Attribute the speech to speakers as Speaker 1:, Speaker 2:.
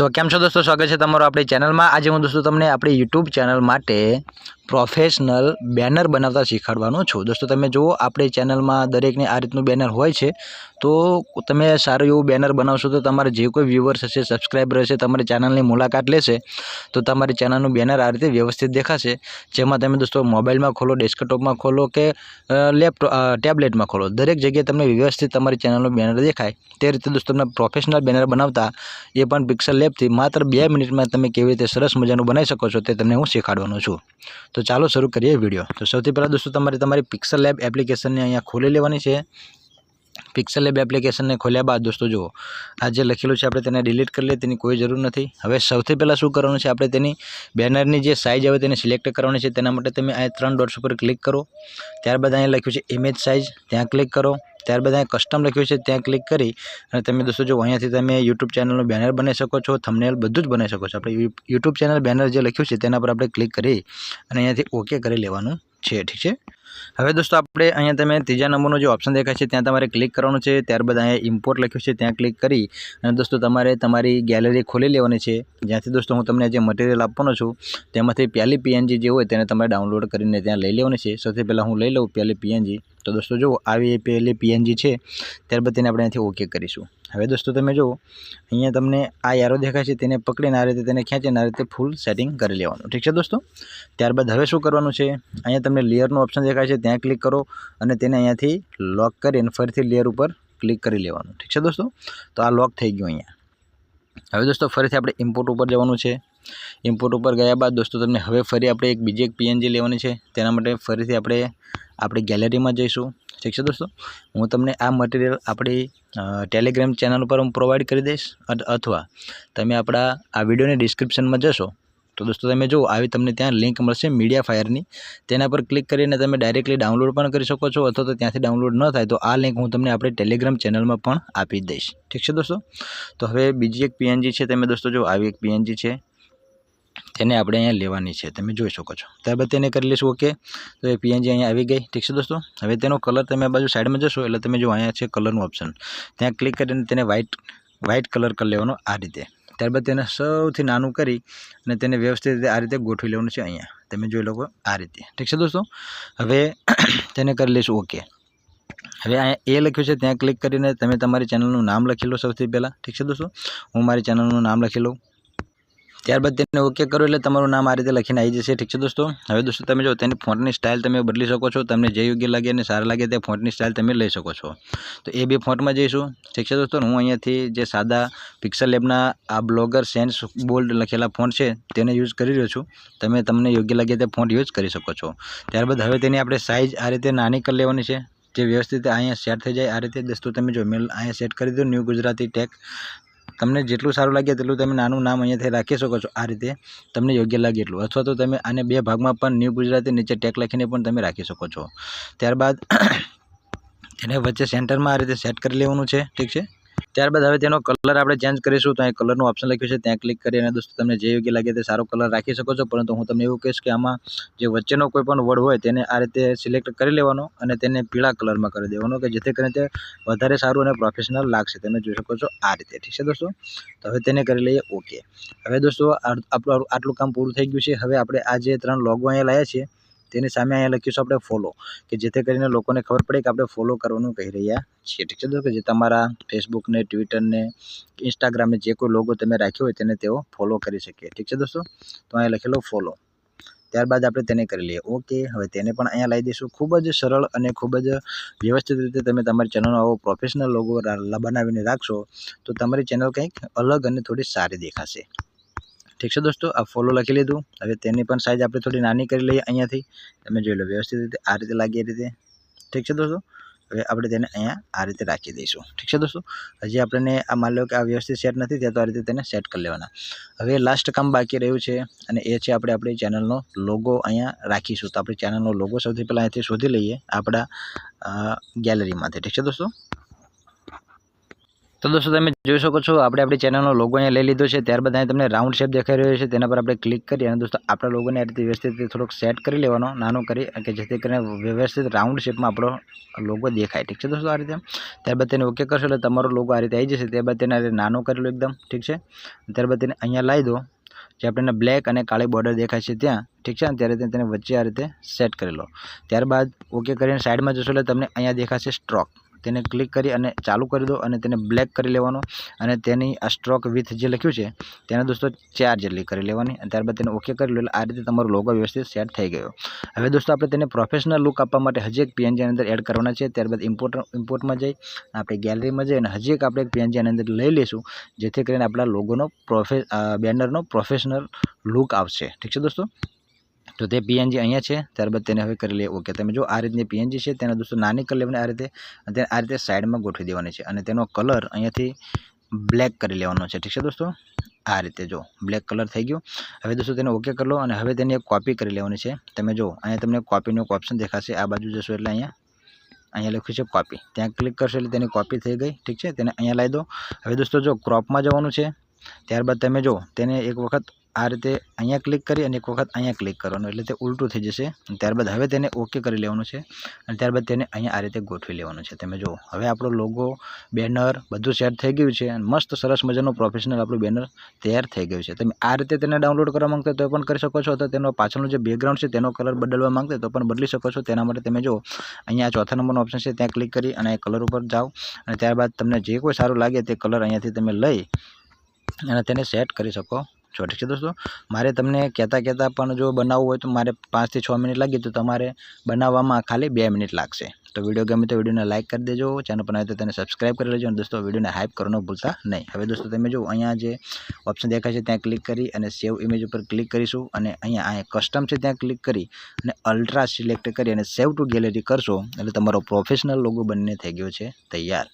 Speaker 1: तो केम छो दोस्तों, स्वागत है तमारो अपनी चैनल में। आज हूँ दोस्तों तमने अपनी यूट्यूब चैनल माटे प्रोफेशनल बेनर बनावता शीखवाड़वानो छूं। दोस्तों तमे जो अपनी चैनल में दरेक ने आ रीतनु बेनर होय छे, तो तमे सारू एवुं बेनर बनावशो तो तमारे जे कोई व्यूवर्स हशे, सब्सक्राइबर हशे, तमारी चैनलनी मुलाकात लेशे तो तमारी चैनलनुं बेनर आ रीते व्यवस्थित देखाशे। जेमां तमे दोस्तों मोबाइल में खोलो, डेस्कटॉप में खोलो के टेबलेट में खोलो, दरेक जग्याए तमने व्यवस्थित तमारी चैनलनुं बेनर देखाय। ते रीते दोस्तों तमने प्रोफेशनल बेनर बनावता ए पण पिक्सल लेब थी मात्र 2 मिनिट में तमे केवी रीते सरस मजानुं बनावी शको छो ते तमने हूँ शीखवाडवानो छुं। तो चालो शुरू करिए विडियो। तो सौथी पहला दोस्तों तमारी पिक्सल लेब एप्लिकेशन ने अहींया खोली लेवानी छे। पिक्सल लेब एप्लिकेशन ने खोल्या बाद दोस्तों जो आज जे लखेलुं छे आपणे तेने डिलीट कर लीए, तेनी कोई जरूर नथी। हवे सौथी पहला शुं करवानुं छे, आपणे तेनी बेनरनी जे साइज आवे तेने सिलेक्ट करवानी छे। तेना माटे तमे आ 3 डॉट्स पर क्लिक करो, त्यारबाद अहींया लख्युं छे इमेज साइज, त्यां क्लिक करो। त्यारबाद अहीं कस्टम लख्युं छे त्यां क्लिक करी अने तमे दोस्तों जो अहींयाथी तमे यूट्यूब चैनलनुं बेनर बनावी शको छो, थंबनेल बधुं ज बनावी शको छो। आपणे यूट्यूब चैनल बेनर जे लख्युं छे तेना पर आपणे क्लिक करी अने अहींयाथी ओके करी लेवानुं छे। ठीक छे। हवे दोस्तों आपणे अहींया तमे तीजा नंबरनो जो ऑप्शन देखाय छे त्यां तमारे क्लिक करवानुं छे। त्यारबाद अहींया इम्पोर्ट लख्युं छे त्यां क्लिक करी अने दोस्तों तमारे तमारी गैलरी खोली लेवानी छे, ज्यांथी दोस्तों हूँ तमने जे मटीरियल आपवानो छुं तेमांथी पहेली पीएनजी जे होय तेने तमारे डाउनलॉड करीने त्यां लई लेवानी छे। सौथी पहेला हूँ लई लऊं पहेली पीएनजी। तो दोस्तों जो आवी पहेली पीएनजी छे, त्यारबाद तेने आपणे अहींथी ओके करीशुं। हवे दोस्तों तमे जो अहींया तमने आ एरो देखाय छे तेने पकड़ीने आ रीते तेने खेंचीने आ रीते फूल सेटिंग करी लेवानुं। ठीक छे दोस्तों। त्यारबाद हवे शुं करवानुं छे, अहींया तमने लेयरनो ऑप्शन देखाय छे त्यां क्लिक करो अने तेने अहींयाथी लॉक करीने फरीथी लेयर उपर क्लिक करी लेवानुं। ठीक छे दोस्तों। तो आ लॉक थई गयुं अहींया। हवे दोस्तों फरीथी आपणे इम्पोर्ट उपर जवानुं छे। इम्पोर्ट उपर गया बाद दोस्तों तमने हवे फरी आपणे एक बीजी एक पीएनजी लेवानी छे, तेना माटे फरीथी आपणे आपणी गैलरी में जईशुं। ठीक है दोस्तों। हूँ तमने आ मटीरियल अपनी टेलिग्राम चैनल पर हूँ प्रोवाइड कर दईश, अथवा तमे अपना आ विडियोनी डिस्क्रिप्शन में जशो तो दोस्तों तमे जो आवी तमने त्यां लिंक मळशे मीडिया फायरनी, तेना पर क्लिक करीने तमे डायरेक्टली डाउनलॉड पण करी शको छो, अथवा तो त्यांथी डाउनलॉड न थाय तो आ लिंक हूँ तमने आपणी टेलिग्राम चैनल में पण आपी दईश। ठीक है दोस्तों। तो हवे बीजी एक पीएनजी छे, तमे दोस्तों जो आवी एक पीएनजी छे तेने आपणे अहींया लेवानी छे, तमे जोई शको छो। त्यारबाद तेने करी लईशुं ओके। तो ए पीएनजी अहींया आवी गई। ठीक छे दोस्तों। हवे तेनो कलर तमे आ बाजू साइड में जशो एटले तमे जो अहींया छे कलरनुं ऑप्शन त्यां क्लिक करीने तेने व्हाइट कलर कर लेवानो आ रीते। त्यारबाद तेने सौथी नानुं करी अने तेने व्यवस्थित रीते आ रीते गोठवी लेवानुं छे अहींया। तमे जोई लो आ रीते। ठीक छे दोस्तों। हवे तेने करी लईशुं ओके। हवे अहींया ए लख्युं छे त्यां क्लिक करीने तमे तमारी चैनलनुं नाम लखी लो सौथी पहेला। ठीक छे दोस्तों। हूँ मारी चैनलनुं नाम लखी लऊं। त्यारबाद तेने ओके करो एटले तमारुं नाम आ रीते लखीने आई जशे। ठीक छे दोस्तों। हवे दोस्तों तमे जो तेनी फॉन्टनी स्टाइल तमे बदली शको छो, तमने जे योग्य लागे अने सारा लागे ते फॉन्टनी स्टाइल तमे लई शको छो। तो ए बे फॉन्ट में जईशुं। ठीक छे दोस्तों। हूँ अहींयाथी जे सादा पिक्सल लेबना आ ब्लॉगर सेंस बोल्ड लखेला फॉन्ट छे तेने यूज करी रह्यो छुं। तमे तमने योग्य लागे ते फॉन्ट यूज करी शको छो। त्यारबाद हवे तेनी आपणे साइज आ रीते नानी कर लेवानी छे, जे व्यवस्थित अहींया सेट थई जाय आ रीते। दोस्तों तमे जो मेल अहींया सेट करी दो न्यू गुजराती टेक, तमने जेटલું सारूं लागे तेटલું તમે નાનું નામ અહીંયાથી રાખી શકો છો આ રીતે તમને યોગ્ય લાગે એટલું, અથવા તો તમે આને 2 ભાગમાં પણ ન્યૂ ગુજરાતી નીચે ટેગ લખીને પણ તમે રાખી શકો છો। ત્યારબાદ એને વચ્ચે સેન્ટરમાં આ રીતે સેટ કરી લેવાનું છે। ઠીક છે। ત્યારબાદ હવે તેનો કલર આપણે ચેન્જ કરીશું, તો અહીં કલરનું ઓપ્શન લખ્યું છે ત્યાં ક્લિક કરી અને દોસ્તો તમને જે યોગ્ય લાગે તે સારો કલર રાખી શકો છો, પરંતુ હું તમને એવું કહીશ કે આમાં જે વચ્ચેનો કોઈ પણ વર્ડ હોય તેને આ રીતે સિલેક્ટ કરી લેવાનો અને તેને પીળા કલરમાં કરી દેવાનો, કે જેથી કરીને તે વધારે સારું અને પ્રોફેશનલ લાગશે। તમે જોઈ શકો છો આ રીતે। ઠીક છે દોસ્તો। તો હવે તેને કરી લઈએ ઓકે। હવે દોસ્તો આપણું આટલું કામ પૂરું થઈ ગયું છે। હવે આપણે આ જે 3 લોગો અહીંયા લાવ્યા છીએ તેની સામે અહીંયા લખીશું આપણે ફોલો, કે જેથી કરીને લોકોને ખબર પડે કે આપણે ફોલો કરવાનું કહી રહ્યા છીએ। ઠીક છે દોસ્તો। જે તમારા ફેસબુક ને ટ્વિટર ને इंस्टाग्राम में जे कोई लोगो तमे राख्यो होय तेने तेओ फॉलो करी शके। ठीक है दोस्तों। तो अहीं लखेलो फॉलो। त्यारबाद आपणे तेने करी लईए ओके। हवे तेने पण अहीं लाई दईशुं। खूब ज सरळ अने खूब ज व्यवस्थित रीते तमे तमारी चेनलनो आवो प्रोफेशनल लोगो बनावीने राखशो तो तमारी चेनल कंईक अलग अने थोड़ी सारी देखाशे। ठीक है दोस्तों। आ फॉलो लखी लीधुं। हवे तेनी पण साइज आपणे थोड़ी नानी करी लईए अहींयाथी। तमे जोई लो व्यवस्थित रीते आ रीते लागे ए रीते। ठीक है दोस्तों। हवे आपणे तेने अहींया आ रीते राखी दईशुं। ठीक है दोस्तों। हजी आपणे आ मान लो कि आ व्यवस्थित सेट नथी थया तो आ रीते तेने सेट करी लेवाना। हवे लास्ट काम बाकी रह्युं छे अने ए छे आपणे आपणी चेनलनो लोगो अहींया राखीशुं। तो आपणी चेनलनो लोगो सौथी पहेला अहींथी शोधी लईए आपणा गैलरीमांथी। ठीक है दोस्तों। તો દોસ્તો તમે જોઈ શકો છો આપણે આપણી ચેનલનો લોગો અહીંયા લઈ લીધો છે. ત્યારબાદ અહીં તમને રાઉન્ડ શેપ દેખાઈ રહ્યો છે, તેના પર આપણે ક્લિક કરી અને દોસ્તો આપણા લોગોને આ રીતે વ્યવસ્થિત થોડોક સેટ કરી લેવાનો, નાનો કરી કે જેથી કરીને વ્યવસ્થિત રાઉન્ડ શેપમાં આપણો લોગો દેખાય. ઠીક છે દોસ્તો, આ રીતે. ત્યારબાદ તેને ઓકે કરશો એટલે તમારો લોગો આ રીતે આવી જશે. ત્યારબાદ તેને આ રીતે નાનો કરી લો એકદમ. ઠીક છે. ત્યારબાદ તેને અહીંયા લાવી દો જે આપણને બ્લેક અને કાળી બોર્ડર દેખાય છે ત્યાં. ઠીક છે. ત્યારે તેને વચ્ચે આ રીતે સેટ કરી લો. ત્યારબાદ ઓકે કરીને સાઈડમાં જશો એટલે તમને અહીંયા દેખાશે સ્ટ્રોક, તેને ક્લિક કરી અને ચાલુ કરી દો અને તેને બ્લેક કરી લેવાનો અને તેની આ સ્ટ્રોક વિથ જે લખ્યું છે તેને દોસ્તો 4 જેટલી કરી લેવાની અને ત્યારબાદ તેને ઓકે કરી લો એટલે આ રીતે તમારો લોગો વ્યવસ્થિત સેટ થઈ ગયો. હવે દોસ્તો આપણે તેને પ્રોફેશનલ લુક આપવા માટે હજી એક PNG ની અંદર એડ કરવાના છે. ત્યારબાદ ઇમ્પોર્ટમાં જઈ આપણે ગેલેરીમાં જઈ અને હજી એક આપણે એક PNG ની અંદર લઈ લઈશું જેથી કરીને આપણા લોગોનો બેનરનો પ્રોફેશનલ લુક આવશે. ઠીક છે દોસ્તો, તો તે PNG અહીંયા છે. ત્યારબાદ તેને હવે કરી લઈએ ઓકે. તમે જો આ રીતની PNG છે તેને દોસ્તો નાની કરી લેવાની આ રીતે સાઈડમાં ગોઠવી દેવાની છે અને તેનો કલર અહીંયાથી બ્લેક કરી લેવાનો છે. ઠીક છે દોસ્તો, આ રીતે જો બ્લેક કલર થઈ ગયો. હવે દોસ્તો તેને ઓકે કરી લો અને હવે તેની એક કોપી કરી લેવાની છે. તમે જો અહીંયા તમને કોપીનો એક ઓપ્શન દેખાશે, આ બાજુ જશો એટલે અહીંયા લખ્યું છે કોપી, ત્યાં ક્લિક કરશો એટલે તેની કોપી થઈ ગઈ. ઠીક છે, તેને અહીંયા લાવી દો. હવે દોસ્તો જો ક્રોપમાં જવાનું છે. ત્યારબાદ તમે જો તેને એક વખત આ રીતે અહીંયા ક્લિક કરી અને એક વખત અહીંયા ક્લિક કરવાનું એટલે તે ઉલટું થઈ જશે. ત્યારબાદ હવે તેને ઓકે કરી લેવાનું છે અને ત્યારબાદ તેને અહીંયા આ રીતે ગોઠવી લેવાનું છે. તમે જો હવે આપણો લોગો, બેનર બધું સેટ થઈ ગયું છે અને મસ્ત સરસ મજાનું પ્રોફેશનલ આપણું બેનર તૈયાર થઈ ગયું છે. તમે આ રીતે તેને ડાઉનલોડ કરવા માંગતા તો પણ કરી શકો છો, અથવા તેનો પાછળનો જે બેકગ્રાઉન્ડ છે તેનો કલર બદલવા માંગતા તો પણ બદલી શકો છો. તેના માટે તમે જો અહીંયા ચોથા નંબરનો ઓપ્શન છે ત્યાં ક્લિક કરી અને કલર ઉપર જાઓ અને ત્યારબાદ તમને જે કોઈ સારું લાગે તે કલર અહીંયાથી તમે લઈ અને તેને સેટ કરી શકો છો. ઠીક છે દોસ્તો, મારે તમને કહેતા પણ જો બનાવવું હોય તો મારે 5 થી 6 મિનિટ લાગી, તો તમારે બનાવવામાં ખાલી 2 મિનિટ લાગશે. તો વિડીયો ગમે તો વિડીયોને લાઇક કરી દેજો, ચેનલ પર આવે તો તેને સબસ્ક્રાઈબ કરી લેજો અને દોસ્તો વિડીયોને હાઇપ કરવાનું ભૂલતા નહીં. હવે દોસ્તો તમે જો અહીંયા જે ઓપ્શન દેખાય છે ત્યાં ક્લિક કરી અને સેવ ઇમેજ ઉપર ક્લિક કરીશું અને અહીંયા કસ્ટમ છે ત્યાં ક્લિક કરી અને અલ્ટ્રા સિલેક્ટ કરી અને સેવ ટુ ગેલેરી કરશો એટલે તમારો પ્રોફેશનલ લોગો બનીને થઈ ગયો છે તૈયાર.